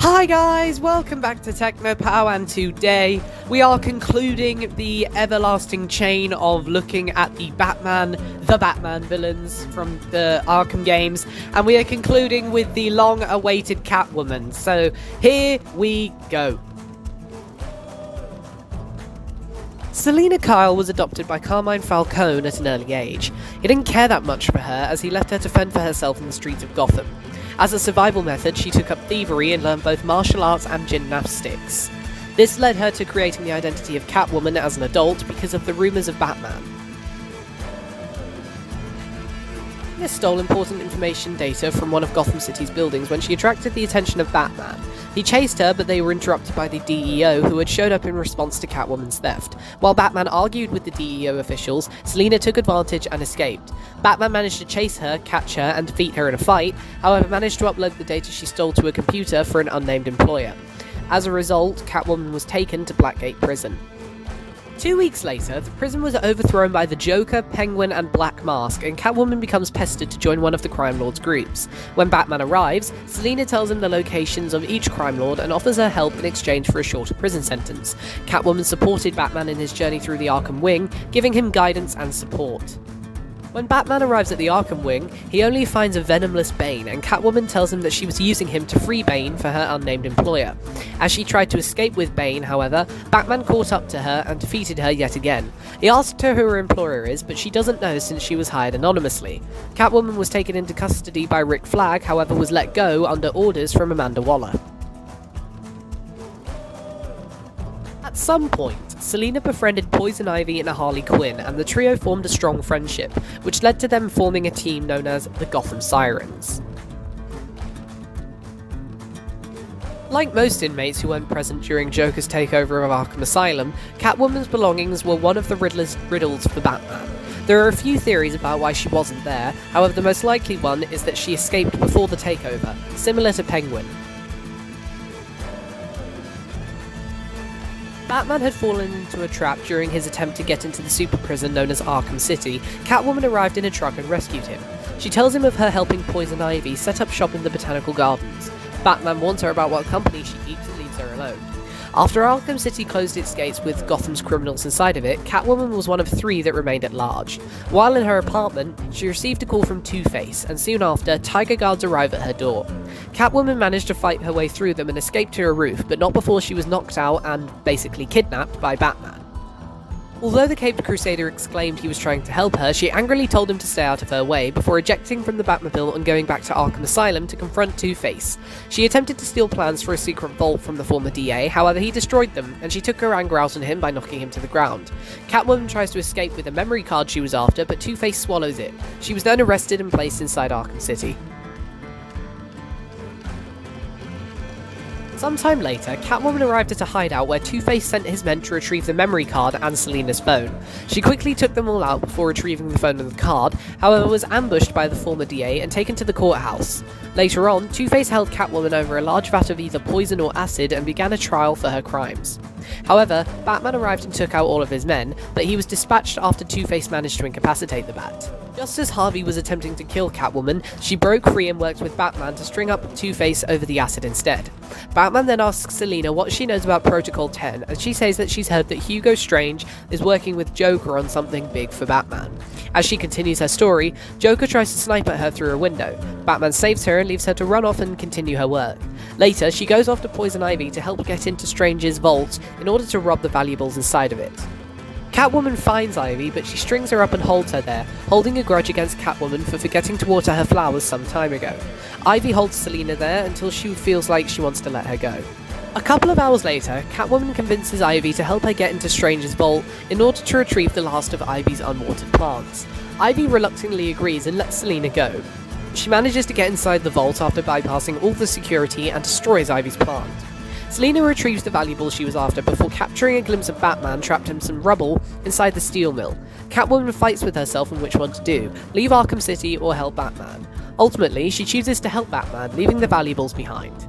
Hi guys, welcome back to TechnoPow, and today we are concluding the everlasting chain of looking at the Batman villains from the Arkham games, and we are concluding with the long-awaited Catwoman. So here we go. Selina Kyle was adopted by Carmine Falcone at an early age. He didn't care that much for her, as he left her to fend for herself in the streets of Gotham. As a survival method, she took up thievery and learned both martial arts and gymnastics. This led her to creating the identity of Catwoman as an adult because of the rumours of Batman. Selina stole important information data from one of Gotham City's buildings when she attracted the attention of Batman. He chased her, but they were interrupted by the DEO, who had showed up in response to Catwoman's theft. While Batman argued with the DEO officials, Selina took advantage and escaped. Batman managed to chase her, catch her, and defeat her in a fight, however managed to upload the data she stole to a computer for an unnamed employer. As a result, Catwoman was taken to Blackgate prison. 2 weeks later, the prison was overthrown by the Joker, Penguin, and Black Mask, and Catwoman becomes pestered to join one of the crime lord's groups. When Batman arrives, Selina tells him the locations of each crime lord and offers her help in exchange for a shorter prison sentence. Catwoman supported Batman in his journey through the Arkham Wing, giving him guidance and support. When Batman arrives at the Arkham Wing, he only finds a venomless Bane, and Catwoman tells him that she was using him to free Bane for her unnamed employer. As she tried to escape with Bane, however, Batman caught up to her and defeated her yet again. He asked her who her employer is, but she doesn't know since she was hired anonymously. Catwoman was taken into custody by Rick Flag, however was let go under orders from Amanda Waller. At some point, Selina befriended Poison Ivy and Harley Quinn, and the trio formed a strong friendship, which led to them forming a team known as the Gotham Sirens. Like most inmates who weren't present during Joker's takeover of Arkham Asylum, Catwoman's belongings were one of the Riddler's riddles for Batman. There are a few theories about why she wasn't there, however the most likely one is that she escaped before the takeover, similar to Penguin. Batman had fallen into a trap during his attempt to get into the super prison known as Arkham City. Catwoman arrived in a truck and rescued him. She tells him of her helping Poison Ivy set up shop in the Botanical Gardens. Batman warns her about what company she keeps and leaves her alone. After Arkham City closed its gates with Gotham's criminals inside of it, Catwoman was one of 3 that remained at large. While in her apartment, she received a call from Two-Face, and soon after, Tiger Guards arrive at her door. Catwoman managed to fight her way through them and escape to a roof, but not before she was knocked out and basically kidnapped by Batman. Although the Caped Crusader exclaimed he was trying to help her, she angrily told him to stay out of her way before ejecting from the Batmobile and going back to Arkham Asylum to confront Two-Face. She attempted to steal plans for a secret vault from the former DA, however he destroyed them, and she took her anger out on him by knocking him to the ground. Catwoman tries to escape with a memory card she was after, but Two-Face swallows it. She was then arrested and placed inside Arkham City. Sometime later, Catwoman arrived at a hideout where Two-Face sent his men to retrieve the memory card and Selina's phone. She quickly took them all out before retrieving the phone and the card, however was ambushed by the former DA and taken to the courthouse. Later on, Two-Face held Catwoman over a large vat of either poison or acid and began a trial for her crimes. However, Batman arrived and took out all of his men, but he was dispatched after Two-Face managed to incapacitate the Bat. Just as Harvey was attempting to kill Catwoman, she broke free and worked with Batman to string up Two-Face over the acid instead. Batman then asks Selina what she knows about Protocol 10, and she says that she's heard that Hugo Strange is working with Joker on something big for Batman. As she continues her story, Joker tries to snipe at her through a window. Batman saves her and leaves her to run off and continue her work. Later, she goes off to Poison Ivy to help get into Strange's vault in order to rob the valuables inside of it. Catwoman finds Ivy, but she strings her up and holds her there, holding a grudge against Catwoman for forgetting to water her flowers some time ago. Ivy holds Selina there until she feels like she wants to let her go. A couple of hours later, Catwoman convinces Ivy to help her get into Strange's vault in order to retrieve the last of Ivy's unwatered plants. Ivy reluctantly agrees and lets Selina go. She manages to get inside the vault after bypassing all the security and destroys Ivy's plant. Selina retrieves the valuables she was after before capturing a glimpse of Batman trapped in some rubble inside the steel mill. Catwoman fights with herself on which one to do, leave Arkham City or help Batman. Ultimately, she chooses to help Batman, leaving the valuables behind.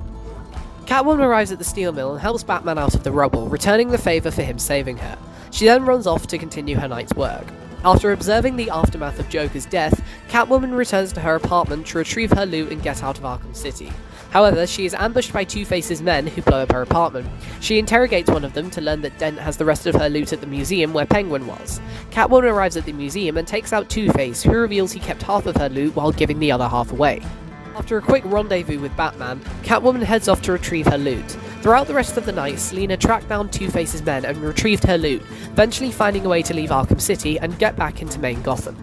Catwoman arrives at the steel mill and helps Batman out of the rubble, returning the favour for him saving her. She then runs off to continue her night's work. After observing the aftermath of Joker's death, Catwoman returns to her apartment to retrieve her loot and get out of Arkham City. However, she is ambushed by Two-Face's men who blow up her apartment. She interrogates one of them to learn that Dent has the rest of her loot at the museum where Penguin was. Catwoman arrives at the museum and takes out Two-Face, who reveals he kept half of her loot while giving the other half away. After a quick rendezvous with Batman, Catwoman heads off to retrieve her loot. Throughout the rest of the night, Selina tracked down Two-Face's men and retrieved her loot, eventually finding a way to leave Arkham City and get back into main Gotham.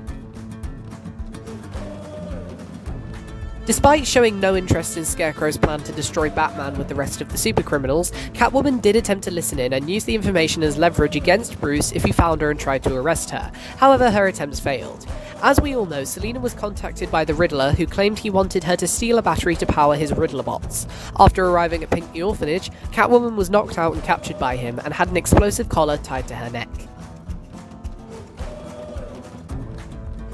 Despite showing no interest in Scarecrow's plan to destroy Batman with the rest of the supercriminals, Catwoman did attempt to listen in and use the information as leverage against Bruce if he found her and tried to arrest her. However, her attempts failed. As we all know, Selina was contacted by the Riddler, who claimed he wanted her to steal a battery to power his Riddler bots. After arriving at Pinckney Orphanage, Catwoman was knocked out and captured by him and had an explosive collar tied to her neck.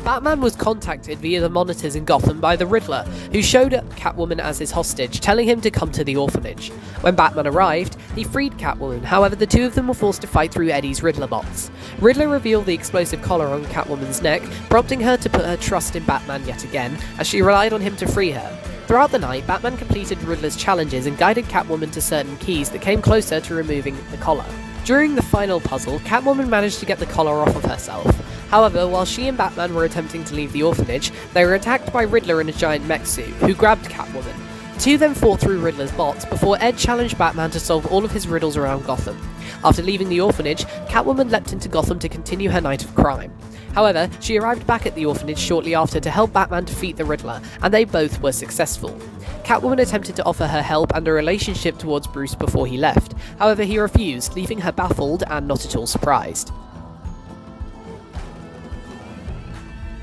Batman was contacted via the monitors in Gotham by the Riddler, who showed up Catwoman as his hostage, telling him to come to the orphanage. When Batman arrived, he freed Catwoman, however the two of them were forced to fight through Eddie's Riddler bots. Riddler revealed the explosive collar on Catwoman's neck, prompting her to put her trust in Batman yet again, as she relied on him to free her. Throughout the night, Batman completed Riddler's challenges and guided Catwoman to certain keys that came closer to removing the collar. During the final puzzle, Catwoman managed to get the collar off of herself. However, while she and Batman were attempting to leave the orphanage, they were attacked by Riddler in a giant mech suit, who grabbed Catwoman. The two then fought through Riddler's bots before Ed challenged Batman to solve all of his riddles around Gotham. After leaving the orphanage, Catwoman leapt into Gotham to continue her night of crime. However, she arrived back at the orphanage shortly after to help Batman defeat the Riddler, and they both were successful. Catwoman attempted to offer her help and a relationship towards Bruce before he left. However, he refused, leaving her baffled and not at all surprised.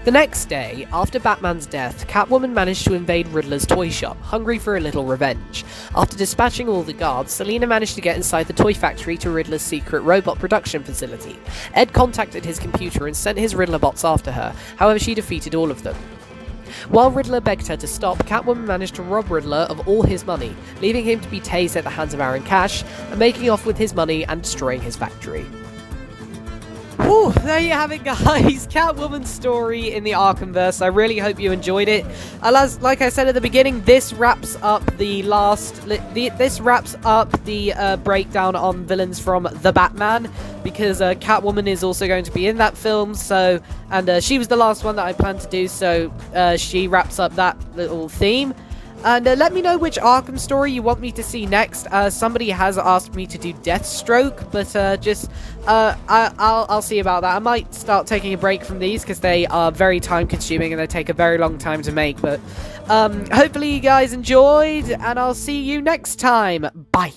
The next day, after Batman's death, Catwoman managed to invade Riddler's toy shop, hungry for a little revenge. After dispatching all the guards, Selina managed to get inside the toy factory to Riddler's secret robot production facility. Ed contacted his computer and sent his Riddler bots after her, however she defeated all of them. While Riddler begged her to stop, Catwoman managed to rob Riddler of all his money, leaving him to be tased at the hands of Aaron Cash, and making off with his money and destroying his factory. Whew, there you have it, guys. Catwoman's story in the Arkhamverse. I really hope you enjoyed it. Like I said at the beginning, this wraps up the breakdown on villains from The Batman, because Catwoman is also going to be in that film. So, and she was the last one that I planned to do. So she wraps up that little theme. And let me know which Arkham story you want me to see next. Somebody has asked me to do Deathstroke, but I'll see about that. I might start taking a break from these because they are very time consuming and they take a very long time to make. But hopefully you guys enjoyed, and I'll see you next time. Bye.